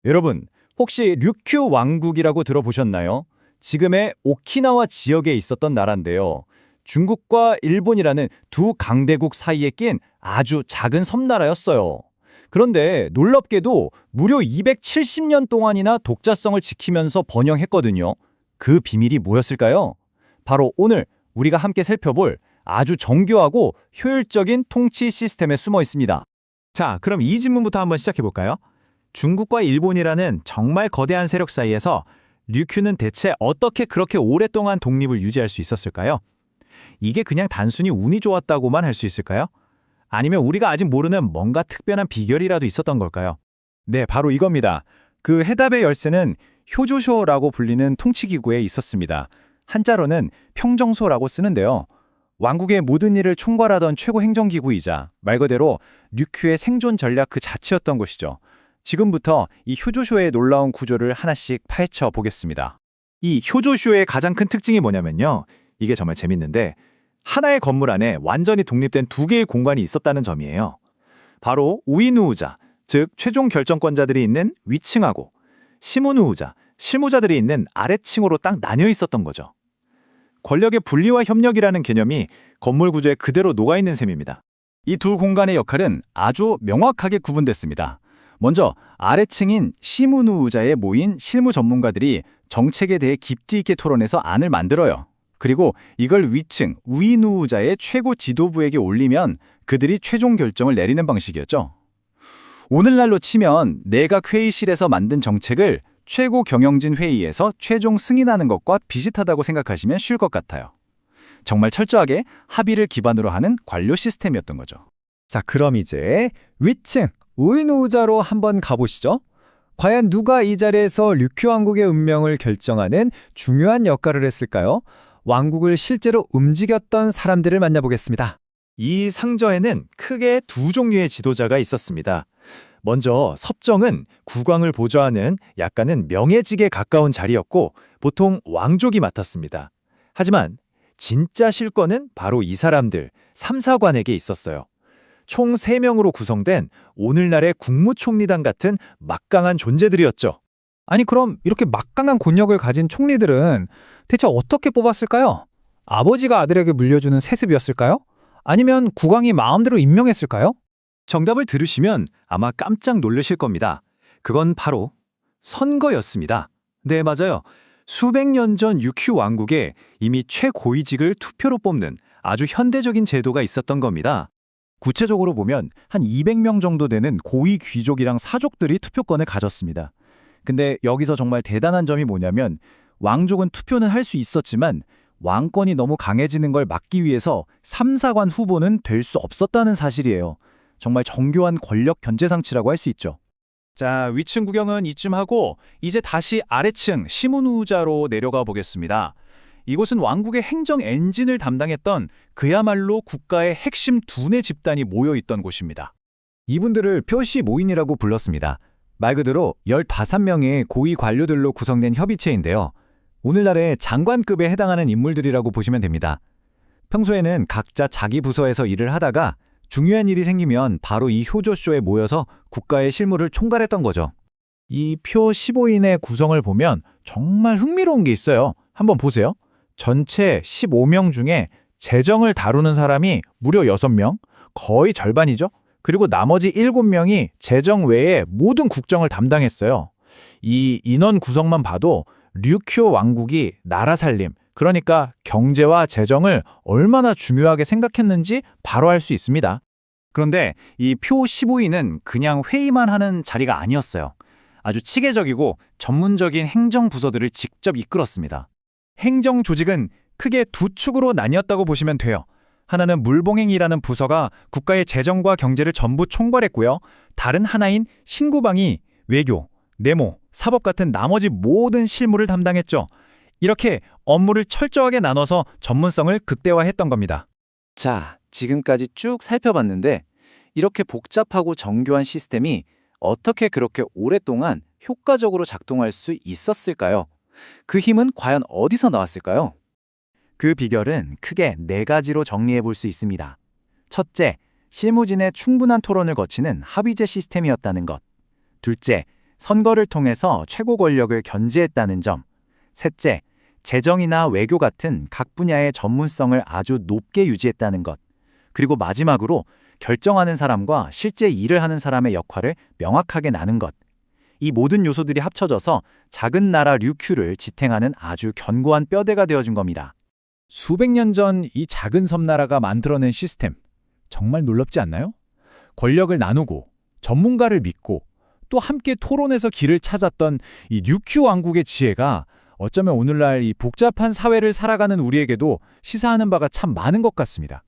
여러분, 혹시 류큐 왕국이라고 들어보셨나요? 지금의 오키나와 지역에 있었던 나라인데요. 중국과 일본이라는 두 강대국 사이에 낀 아주 작은 섬나라였어요. 그런데 놀랍게도 무려 270년 동안이나 독자성을 지키면서 번영했거든요. 그 비밀이 뭐였을까요? 바로 오늘 우리가 함께 살펴볼 아주 정교하고 효율적인 통치 시스템에 숨어 있습니다. 자, 그럼 이 질문부터 한번 시작해 볼까요? 중국과 일본이라는 정말 거대한 세력 사이에서 류큐는 대체 어떻게 그렇게 오랫동안 독립을 유지할 수 있었을까요? 이게 그냥 단순히 운이 좋았다고만 할 수 있을까요? 아니면 우리가 아직 모르는 뭔가 특별한 비결이라도 있었던 걸까요? 네, 바로 이겁니다. 그 해답의 열쇠는 효조쇼라고 불리는 통치기구에 있었습니다. 한자로는 평정소라고 쓰는데요. 왕국의 모든 일을 총괄하던 최고 행정기구이자 말 그대로 류큐의 생존 전략 그 자체였던 것이죠. 지금부터 이 효조쇼의 놀라운 구조를 하나씩 파헤쳐 보겠습니다. 이 효조쇼의 가장 큰 특징이 뭐냐면요. 이게 정말 재밌는데 하나의 건물 안에 완전히 독립된 두 개의 공간이 있었다는 점이에요. 바로 우이누우자, 즉 최종 결정권자들이 있는 위층하고 시무누우자, 실무자들이 있는 아래층으로 딱 나뉘어 있었던 거죠. 권력의 분리와 협력이라는 개념이 건물 구조에 그대로 녹아있는 셈입니다. 이 두 공간의 역할은 아주 명확하게 구분됐습니다. 먼저 아래층인 시무누우자에 모인 실무 전문가들이 정책에 대해 깊이 있게 토론해서 안을 만들어요. 그리고 이걸 위층, 우이누우자의 최고 지도부에게 올리면 그들이 최종 결정을 내리는 방식이었죠. 오늘날로 치면 내각 회의실에서 만든 정책을 최고 경영진 회의에서 최종 승인하는 것과 비슷하다고 생각하시면 쉬울 것 같아요. 정말 철저하게 합의를 기반으로 하는 관료 시스템이었던 거죠. 자, 그럼 이제 위층, 우이누우자로 한번 가보시죠. 과연 누가 이 자리에서 류큐 왕국의 운명을 결정하는 중요한 역할을 했을까요? 왕국을 실제로 움직였던 사람들을 만나보겠습니다. 이 상저에는 크게 두 종류의 지도자가 있었습니다. 먼저 섭정은 국왕을 보좌하는 약간은 명예직에 가까운 자리였고 보통 왕족이 맡았습니다. 하지만 진짜 실권은 바로 이 사람들, 삼사관에게 있었어요. 총 3명으로 구성된 오늘날의 국무총리단 같은 막강한 존재들이었죠. 아니 그럼 이렇게 막강한 권력을 가진 총리들은 대체 어떻게 뽑았을까요? 아버지가 아들에게 물려주는 세습이었을까요? 아니면 국왕이 마음대로 임명했을까요? 정답을 들으시면 아마 깜짝 놀라실 겁니다. 그건 바로 선거였습니다. 네, 맞아요. 수백 년 전 유큐 왕국에 이미 최고위직을 투표로 뽑는 아주 현대적인 제도가 있었던 겁니다. 구체적으로 보면 한 200명 정도 되는 고위 귀족이랑 사족들이 투표권을 가졌습니다. 근데 여기서 정말 대단한 점이 뭐냐면 왕족은 투표는 할 수 있었지만 왕권이 너무 강해지는 걸 막기 위해서 삼사관 후보는 될 수 없었다는 사실이에요. 정말 정교한 권력 견제 상치라고 할 수 있죠. 자, 위층 구경은 이쯤 하고 이제 다시 아래층 시무누자로 내려가 보겠습니다. 이곳은 왕국의 행정 엔진을 담당했던 그야말로 국가의 핵심 두뇌 집단이 모여있던 곳입니다. 이분들을 표시 모인이라고 불렀습니다. 말 그대로 15명의 고위 관료들로 구성된 협의체인데요. 오늘날의 장관급에 해당하는 인물들이라고 보시면 됩니다. 평소에는 각자 자기 부서에서 일을 하다가 중요한 일이 생기면 바로 이 효조쇼에 모여서 국가의 실무를 총괄했던 거죠. 이 표 15인의 구성을 보면 정말 흥미로운 게 있어요. 한번 보세요. 전체 15명 중에 재정을 다루는 사람이 무려 6명, 거의 절반이죠. 그리고 나머지 7명이 재정 외에 모든 국정을 담당했어요. 이 인원 구성만 봐도 류큐 왕국이 나라 살림, 그러니까 경제와 재정을 얼마나 중요하게 생각했는지 바로 알 수 있습니다. 그런데 이 표 15인은 그냥 회의만 하는 자리가 아니었어요. 아주 체계적이고 전문적인 행정 부서들을 직접 이끌었습니다. 행정 조직은 크게 두 축으로 나뉘었다고 보시면 돼요. 하나는 물봉행이라는 부서가 국가의 재정과 경제를 전부 총괄했고요. 다른 하나인 신구방이 외교, 내모, 사법 같은 나머지 모든 실무를 담당했죠. 이렇게 업무를 철저하게 나눠서 전문성을 극대화했던 겁니다. 자, 지금까지 쭉 살펴봤는데 이렇게 복잡하고 정교한 시스템이 어떻게 그렇게 오랫동안 효과적으로 작동할 수 있었을까요? 그 힘은 과연 어디서 나왔을까요? 그 비결은 크게 4가지로 정리해 볼 수 있습니다. 첫째, 실무진의 충분한 토론을 거치는 합의제 시스템이었다는 것. 둘째, 선거를 통해서 최고 권력을 견제했다는 점. 셋째, 재정이나 외교 같은 각 분야의 전문성을 아주 높게 유지했다는 것. 그리고 마지막으로 결정하는 사람과 실제 일을 하는 사람의 역할을 명확하게 나눈 것. 이 모든 요소들이 합쳐져서 작은 나라 류큐를 지탱하는 아주 견고한 뼈대가 되어준 겁니다. 수백 년 전 이 작은 섬나라가 만들어낸 시스템, 정말 놀랍지 않나요? 권력을 나누고 전문가를 믿고 또 함께 토론해서 길을 찾았던 이 류큐 왕국의 지혜가 어쩌면 오늘날 이 복잡한 사회를 살아가는 우리에게도 시사하는 바가 참 많은 것 같습니다.